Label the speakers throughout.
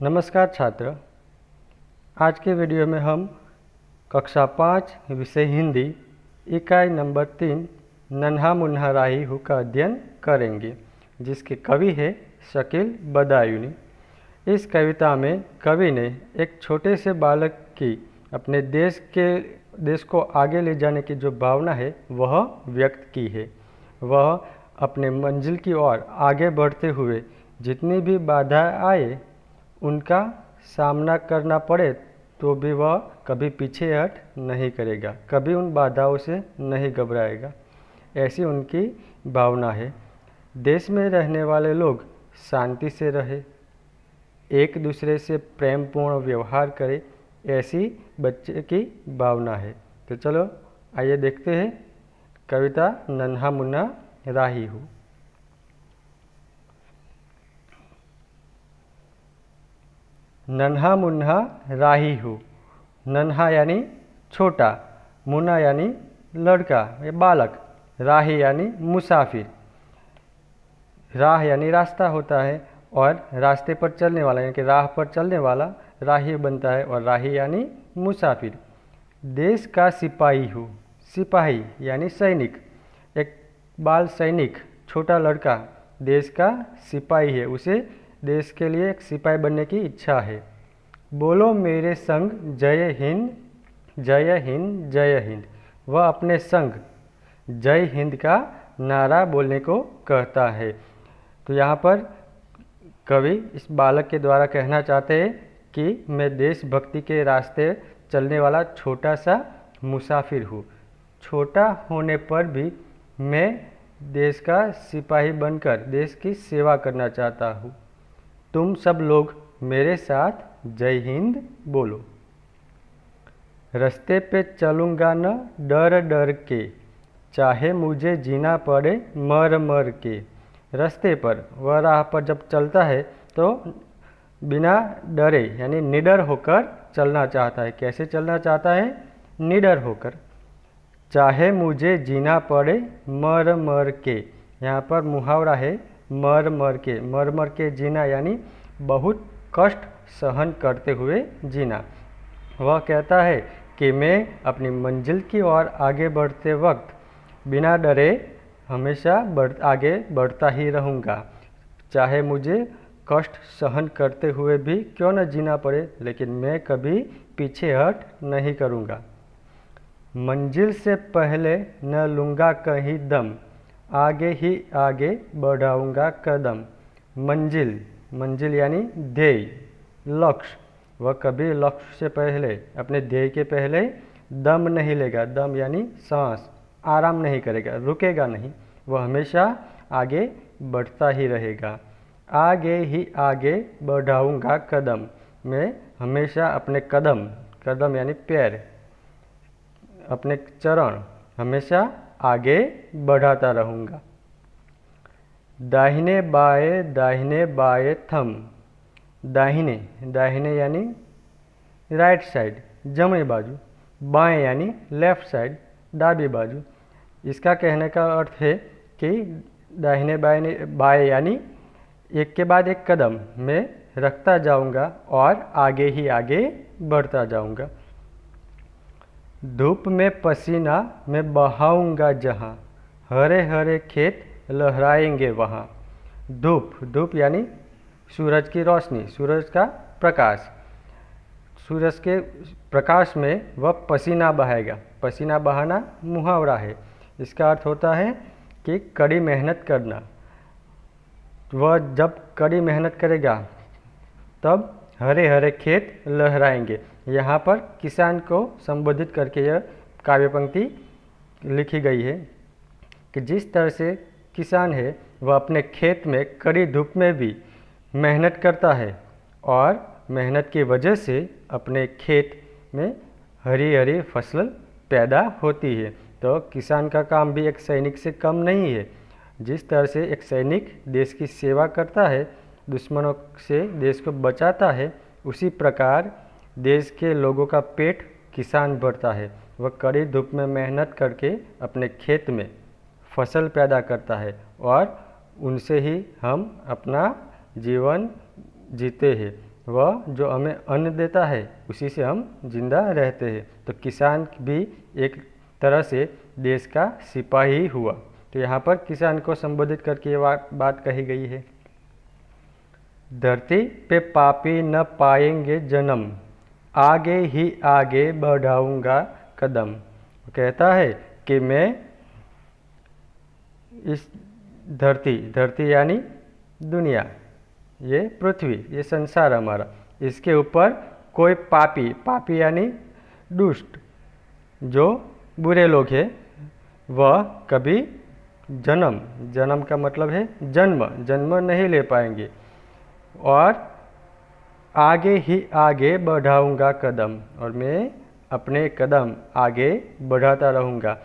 Speaker 1: नमस्कार छात्र। आज के वीडियो में हम कक्षा 5 विषय हिंदी इकाई नंबर 3 नन्हा मुन्हा राही हूँ का अध्ययन करेंगे, जिसके कवि है शकील बदायूनी। इस कविता में कवि ने एक छोटे से बालक की अपने देश को आगे ले जाने की जो भावना है वह व्यक्त की है। वह अपने मंजिल की ओर आगे बढ़ते हुए जितनी भी बाधा आए उनका सामना करना पड़े तो भी वह कभी पीछे हट नहीं करेगा, कभी उन बाधाओं से नहीं घबराएगा। ऐसी उनकी भावना है। देश में रहने वाले लोग शांति से रहे, एक दूसरे से प्रेमपूर्ण व्यवहार करें, ऐसी बच्चे की भावना है। तो चलो आइए देखते हैं कविता नन्हा मुन्ना राही हूँ। नन्हा मुन्हा राही हूँ। नन्हा यानी छोटा, मुन्ना यानी लड़का या बालक, राही यानी मुसाफिर। राह यानी रास्ता होता है और रास्ते पर चलने वाला यानी कि राह पर चलने वाला राही बनता है, और राही यानी मुसाफिर। देश का सिपाही हूँ। सिपाही यानी सैनिक, एक बाल सैनिक, छोटा लड़का देश का सिपाही है, उसे देश के लिए एक सिपाही बनने की इच्छा है। बोलो मेरे संग जय हिंद जय हिंद जय हिंद। वह अपने संग जय हिंद का नारा बोलने को कहता है। तो यहाँ पर कवि इस बालक के द्वारा कहना चाहते हैं कि मैं देशभक्ति के रास्ते चलने वाला छोटा सा मुसाफिर हूँ। छोटा होने पर भी मैं देश का सिपाही बनकर देश की सेवा करना चाहता हूँ। तुम सब लोग मेरे साथ जय हिंद बोलो। रास्ते पे चलूँगा न डर डर के, चाहे मुझे जीना पड़े मर मर के। रास्ते पर, वह राह पर जब चलता है तो बिना डरे यानी निडर होकर चलना चाहता है। कैसे चलना चाहता है? निडर होकर। चाहे मुझे जीना पड़े मर मर के, यहाँ पर मुहावरा है मर मर के। मर मर के जीना यानी बहुत कष्ट सहन करते हुए जीना। वह कहता है कि मैं अपनी मंजिल की ओर आगे बढ़ते वक्त बिना डरे हमेशा आगे बढ़ता ही रहूँगा। चाहे मुझे कष्ट सहन करते हुए भी क्यों न जीना पड़े, लेकिन मैं कभी पीछे हट नहीं करूँगा। मंजिल से पहले न लूँगा कहीं दम, आगे ही आगे बढ़ाऊँगा कदम। मंजिल, मंजिल यानी ध्येय, लक्ष्य। वह कभी लक्ष्य से पहले, अपने ध्येय के पहले दम नहीं लेगा। दम यानी सांस, आराम नहीं करेगा, रुकेगा नहीं। वह हमेशा आगे बढ़ता ही रहेगा। आगे ही आगे बढ़ाऊँगा कदम। मैं हमेशा अपने कदम, कदम यानी पैर, अपने चरण हमेशा आगे बढ़ाता रहूँगा। दाहिने बाएं थम। दाहिने, दाहिने यानी राइट साइड, जमनी बाजू। बाएं यानी लेफ्ट साइड, दाबी बाजू। इसका कहने का अर्थ है कि दाहिने बाएं यानी एक के बाद एक कदम मैं रखता जाऊंगा और आगे ही आगे बढ़ता जाऊंगा। धूप में पसीना मैं बहाऊंगा जहाँ, हरे हरे खेत लहराएंगे वहाँ। धूप, धूप यानी सूरज की रोशनी, सूरज का प्रकाश। सूरज के प्रकाश में वह पसीना बहाएगा। पसीना बहाना मुहावरा है। इसका अर्थ होता है कि कड़ी मेहनत करना। वह जब कड़ी मेहनत करेगा तब हरे हरे खेत लहराएंगे। यहाँ पर किसान को संबोधित करके यह काव्य पंक्ति लिखी गई है कि जिस तरह से किसान है वह अपने खेत में कड़ी धूप में भी मेहनत करता है और मेहनत की वजह से अपने खेत में हरी हरी फसल पैदा होती है। तो किसान का काम भी एक सैनिक से कम नहीं है। जिस तरह से एक सैनिक देश की सेवा करता है, दुश्मनों से देश को बचाता है, उसी प्रकार देश के लोगों का पेट किसान भरता है। वह कड़ी धूप में मेहनत करके अपने खेत में फसल पैदा करता है और उनसे ही हम अपना जीवन जीते हैं। वह जो हमें अन्न देता है उसी से हम जिंदा रहते हैं। तो किसान भी एक तरह से देश का सिपाही हुआ। तो यहाँ पर किसान को संबोधित करके ये बात कही गई है। धरती पे पापी न पाएंगे जन्म, आगे ही आगे बढ़ाऊंगा कदम। कहता है कि मैं इस धरती यानी दुनिया, ये पृथ्वी, ये संसार हमारा, इसके ऊपर कोई पापी यानी दुष्ट, जो बुरे लोग हैं, वह कभी जन्म का मतलब है जन्म नहीं ले पाएंगे। और आगे ही आगे बढ़ाऊंगा कदम, और मैं अपने कदम आगे बढ़ाता रहूँगा।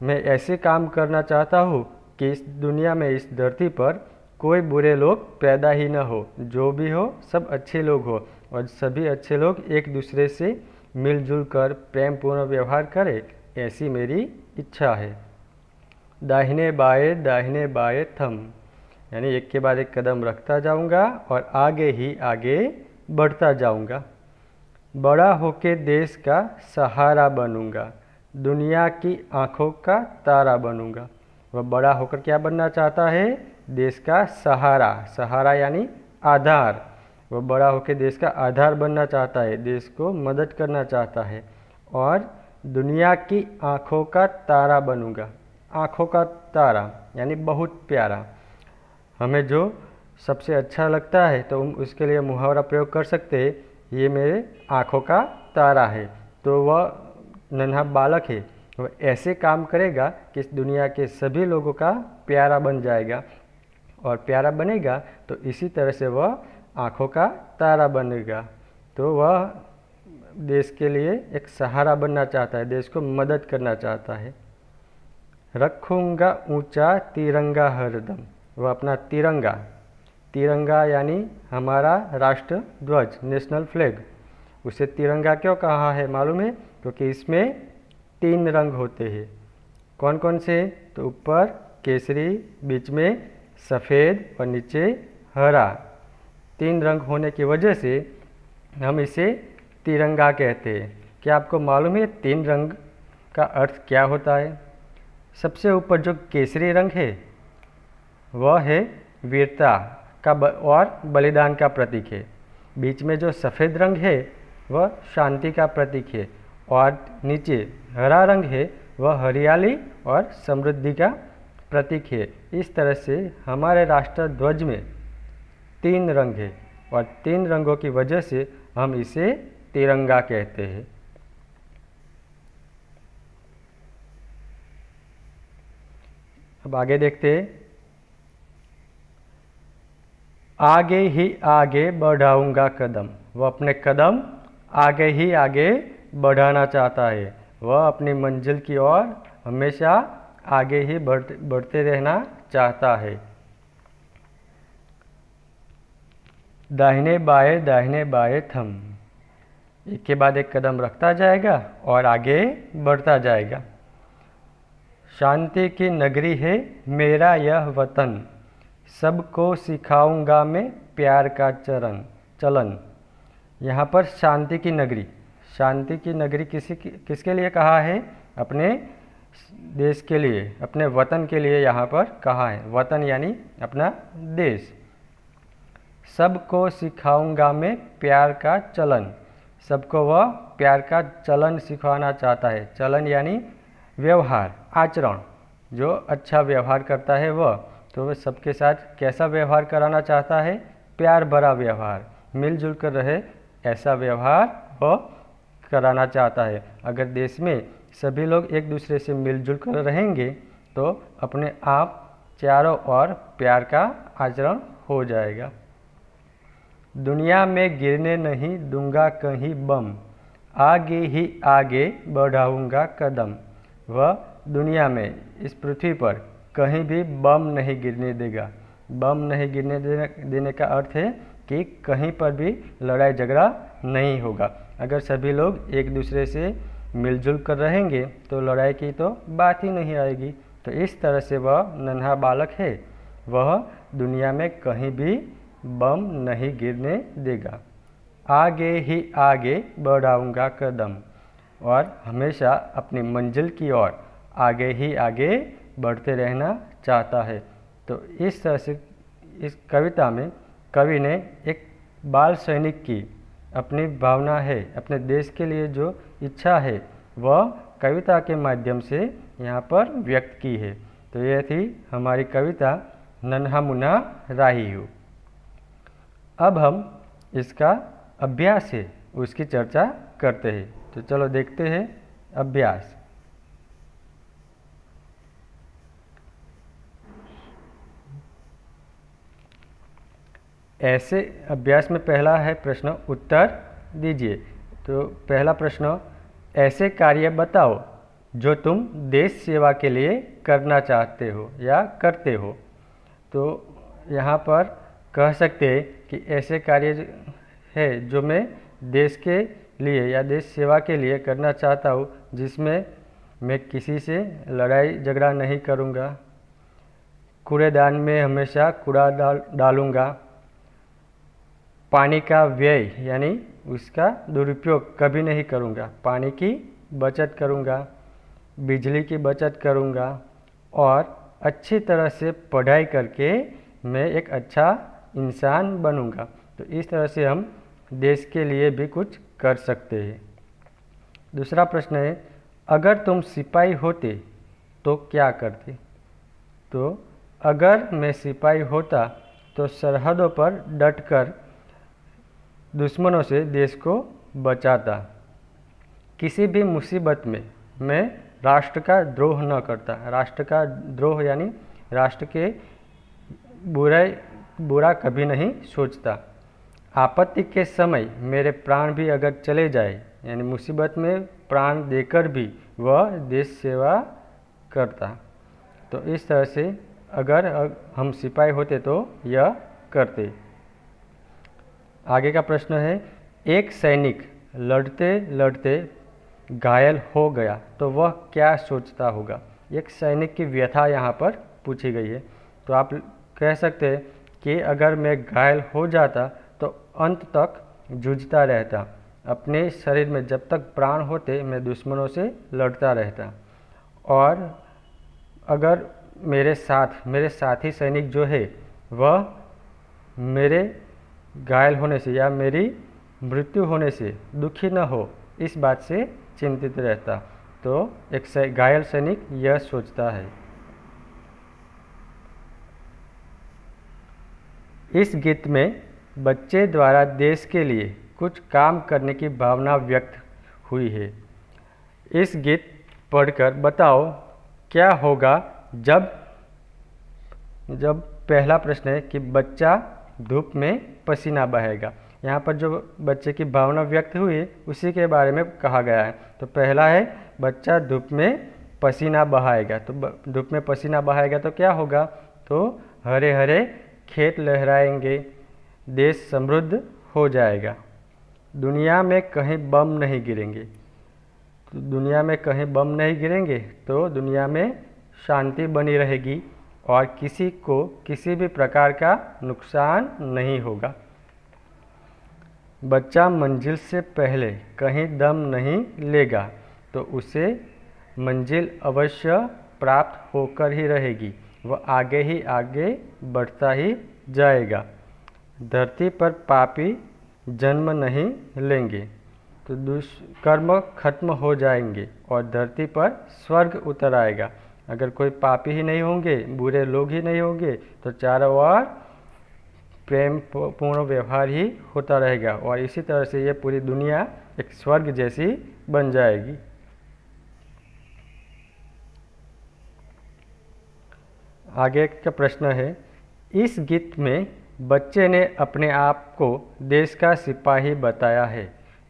Speaker 1: मैं ऐसे काम करना चाहता हूँ कि इस दुनिया में, इस धरती पर कोई बुरे लोग पैदा ही न हो, जो भी हो सब अच्छे लोग हो, और सभी अच्छे लोग एक दूसरे से मिलजुल कर प्रेमपूर्ण व्यवहार करें, ऐसी मेरी इच्छा है। दाहिने बाएं थम, यानी एक के बाद एक कदम रखता जाऊंगा और आगे ही आगे बढ़ता जाऊंगा। बड़ा होके देश का सहारा बनूंगा, दुनिया की आंखों का तारा बनूंगा। वह बड़ा होकर क्या बनना चाहता है? देश का सहारा यानी आधार। वह बड़ा होकर देश का आधार बनना चाहता है, देश को मदद करना चाहता है। और दुनिया की आंखों का तारा बनूंगा। आंखों का तारा यानी बहुत प्यारा। हमें जो सबसे अच्छा लगता है तो उसके लिए मुहावरा प्रयोग कर सकते हैं, ये मेरे आंखों का तारा है। तो वह नन्हा बालक है, वह ऐसे काम करेगा कि इस दुनिया के सभी लोगों का प्यारा बन जाएगा, और प्यारा बनेगा तो इसी तरह से वह आंखों का तारा बनेगा। तो वह देश के लिए एक सहारा बनना चाहता है, देश को मदद करना चाहता है। रखूँगा ऊंचा तिरंगा हरदम, वह अपना तिरंगा यानी हमारा राष्ट्र ध्वज, नेशनल फ्लैग, उसे तिरंगा क्यों कहा है मालूम है? क्योंकि इसमें 3 रंग होते हैं। कौन कौन से? तो ऊपर केसरी, बीच में सफ़ेद और नीचे हरा। 3 रंग होने की वजह से हम इसे तिरंगा कहते हैं। क्या आपको मालूम है 3 रंग का अर्थ क्या होता है? सबसे ऊपर जो केसरी रंग है वह है वीरता का और बलिदान का प्रतीक है। बीच में जो सफ़ेद रंग है वह शांति का प्रतीक है, और नीचे हरा रंग है वह हरियाली और समृद्धि का प्रतीक है। इस तरह से हमारे राष्ट्र ध्वज में 3 रंग है, और 3 रंगों की वजह से हम इसे तिरंगा कहते हैं। अब आगे देखते हैं। आगे ही आगे बढ़ाऊंगा कदम, वह अपने कदम आगे ही आगे बढ़ाना चाहता है। वह अपनी मंजिल की ओर हमेशा आगे ही बढ़ते रहना चाहता है। दाहिने बाएं थम, एक के बाद एक कदम रखता जाएगा और आगे बढ़ता जाएगा। शांति की नगरी है मेरा यह वतन, सबको सिखाऊंगा मैं प्यार का चलन। यहाँ पर शांति की नगरी किसके लिए कहा है? अपने देश के लिए, अपने वतन के लिए यहाँ पर कहा है। वतन यानी अपना देश। सबको सिखाऊंगा मैं प्यार का चलन, सबको वह प्यार का चलन सिखाना चाहता है। चलन यानी व्यवहार, आचरण। जो अच्छा व्यवहार करता है वह, तो वह सबके साथ कैसा व्यवहार कराना चाहता है? प्यार भरा व्यवहार, मिलजुल कर रहे ऐसा व्यवहार वह कराना चाहता है। अगर देश में सभी लोग एक दूसरे से मिलजुल कर रहेंगे तो अपने आप चारों ओर प्यार का आचरण हो जाएगा। दुनिया में गिरने नहीं दूंगा कहीं बम, आगे ही आगे बढ़ाऊंगा कदम। वह दुनिया में, इस पृथ्वी पर कहीं भी बम नहीं गिरने देगा। बम नहीं गिरने देने का अर्थ है कि कहीं पर भी लड़ाई झगड़ा नहीं होगा। अगर सभी लोग एक दूसरे से मिलजुल कर रहेंगे तो लड़ाई की तो बात ही नहीं आएगी। तो इस तरह से वह नन्हा बालक है, वह दुनिया में कहीं भी बम नहीं गिरने देगा। आगे ही आगे बढ़ाऊंगा कदम, और हमेशा अपनी मंजिल की ओर आगे ही आगे बढ़ते रहना चाहता है। तो इस तरह से इस कविता में कवि ने एक बाल सैनिक की अपनी भावना है, अपने देश के लिए जो इच्छा है वह कविता के माध्यम से यहाँ पर व्यक्त की है। तो यह थी हमारी कविता नन्हा मुन्ना राही हूँ। अब हम इसका अभ्यास है उसकी चर्चा करते हैं। तो चलो देखते हैं अभ्यास। ऐसे अभ्यास में पहला है प्रश्न, उत्तर दीजिए। तो पहला प्रश्न, ऐसे कार्य बताओ जो तुम देश सेवा के लिए करना चाहते हो या करते हो। तो यहाँ पर कह सकते हैं कि ऐसे कार्य है जो मैं देश के लिए या देश सेवा के लिए करना चाहता हूँ, जिसमें मैं किसी से लड़ाई झगड़ा नहीं करूँगा, कूड़ेदान में हमेशा कूड़ा डालूँगा, पानी का व्यय यानी उसका दुरुपयोग कभी नहीं करूँगा, पानी की बचत करूँगा, बिजली की बचत करूँगा, और अच्छी तरह से पढ़ाई करके मैं एक अच्छा इंसान बनूँगा। तो इस तरह से हम देश के लिए भी कुछ कर सकते हैं। दूसरा प्रश्न है, अगर तुम सिपाही होते तो क्या करते। तो अगर मैं सिपाही होता तो सरहदों पर डटकर दुश्मनों से देश को बचाता, किसी भी मुसीबत में मैं राष्ट्र का द्रोह न करता। राष्ट्र का द्रोह यानी राष्ट्र के बुरा कभी नहीं सोचता। आपत्ति के समय मेरे प्राण भी अगर चले जाए, यानी मुसीबत में प्राण देकर भी वह देश सेवा करता। तो इस तरह से अगर हम सिपाही होते तो यह करते। आगे का प्रश्न है, एक सैनिक लड़ते लड़ते घायल हो गया तो वह क्या सोचता होगा। एक सैनिक की व्यथा यहाँ पर पूछी गई है। तो आप कह सकते हैं कि अगर मैं घायल हो जाता तो अंत तक जूझता रहता, अपने शरीर में जब तक प्राण होते मैं दुश्मनों से लड़ता रहता। और अगर मेरे साथी सैनिक जो है वह मेरे घायल होने से या मेरी मृत्यु होने से दुखी न हो, इस बात से चिंतित रहता। तो एक घायल सैनिक यह सोचता है। इस गीत में बच्चे द्वारा देश के लिए कुछ काम करने की भावना व्यक्त हुई है। इस गीत पढ़कर बताओ क्या होगा जब पहला प्रश्न है कि बच्चा धूप में पसीना बहाएगा। यहाँ पर जो बच्चे की भावना व्यक्त हुई है उसी के बारे में कहा गया है। तो पहला है बच्चा धूप में पसीना बहाएगा। तो धूप में पसीना बहाएगा तो क्या होगा, तो हरे हरे खेत लहराएंगे, देश समृद्ध हो जाएगा, दुनिया में कहीं बम नहीं गिरेंगे। तो दुनिया में कहीं बम नहीं गिरेंगे तो दुनिया में शांति बनी रहेगी और किसी को किसी भी प्रकार का नुकसान नहीं होगा। बच्चा मंजिल से पहले कहीं दम नहीं लेगा तो उसे मंजिल अवश्य प्राप्त होकर ही रहेगी, वह आगे ही आगे बढ़ता ही जाएगा। धरती पर पापी जन्म नहीं लेंगे तो दुष्कर्म खत्म हो जाएंगे और धरती पर स्वर्ग उतर आएगा। अगर कोई पापी ही नहीं होंगे, बुरे लोग ही नहीं होंगे तो चारों ओर प्रेम पूर्ण व्यवहार ही होता रहेगा और इसी तरह से ये पूरी दुनिया एक स्वर्ग जैसी बन जाएगी। आगे का प्रश्न है, इस गीत में बच्चे ने अपने आप को देश का सिपाही बताया है।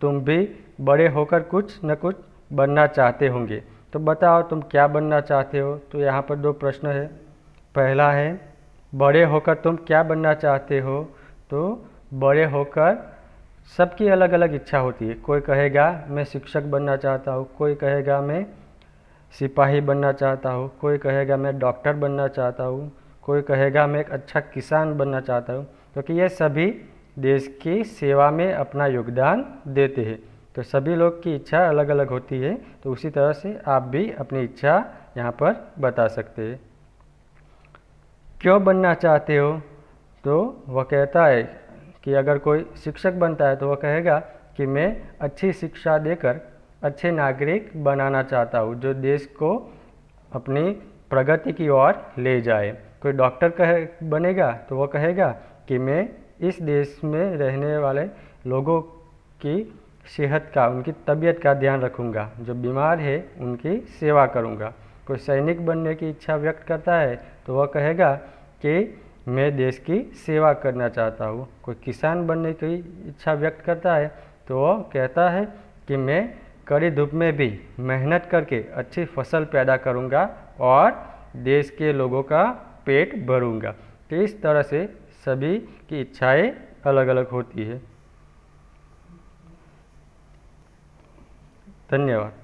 Speaker 1: तुम भी बड़े होकर कुछ न कुछ बनना चाहते होंगे, तो बताओ तुम क्या बनना चाहते हो। तो यहाँ पर दो प्रश्न है। पहला है बड़े होकर तुम क्या बनना चाहते हो। तो बड़े होकर सबकी अलग अलग इच्छा होती है। कोई कहेगा मैं शिक्षक बनना चाहता हूँ, कोई कहेगा मैं सिपाही बनना चाहता हूँ, कोई कहेगा मैं डॉक्टर बनना चाहता हूँ, कोई कहेगा मैं एक अच्छा किसान बनना चाहता हूँ। क्योंकि ये सभी देश की सेवा में अपना योगदान देते हैं। तो सभी लोग की इच्छा अलग अलग होती है, तो उसी तरह से आप भी अपनी इच्छा यहाँ पर बता सकते हैं। क्यों बनना चाहते हो? तो वह कहता है कि अगर कोई शिक्षक बनता है तो वह कहेगा कि मैं अच्छी शिक्षा देकर अच्छे नागरिक बनाना चाहता हूँ जो देश को अपनी प्रगति की ओर ले जाए। कोई डॉक्टर बनेगा तो वह कहेगा कि मैं इस देश में रहने वाले लोगों की सेहत का, उनकी तबीयत का ध्यान रखूँगा, जो बीमार है उनकी सेवा करूँगा। कोई सैनिक बनने की इच्छा व्यक्त करता है तो वह कहेगा कि मैं देश की सेवा करना चाहता हूँ। कोई किसान बनने की इच्छा व्यक्त करता है तो वह कहता है कि मैं कड़ी धूप में भी मेहनत करके अच्छी फसल पैदा करूँगा और देश के लोगों का पेट भरूँगा। तो इस तरह से सभी की इच्छाएं अलग अलग होती है। धन्यवाद।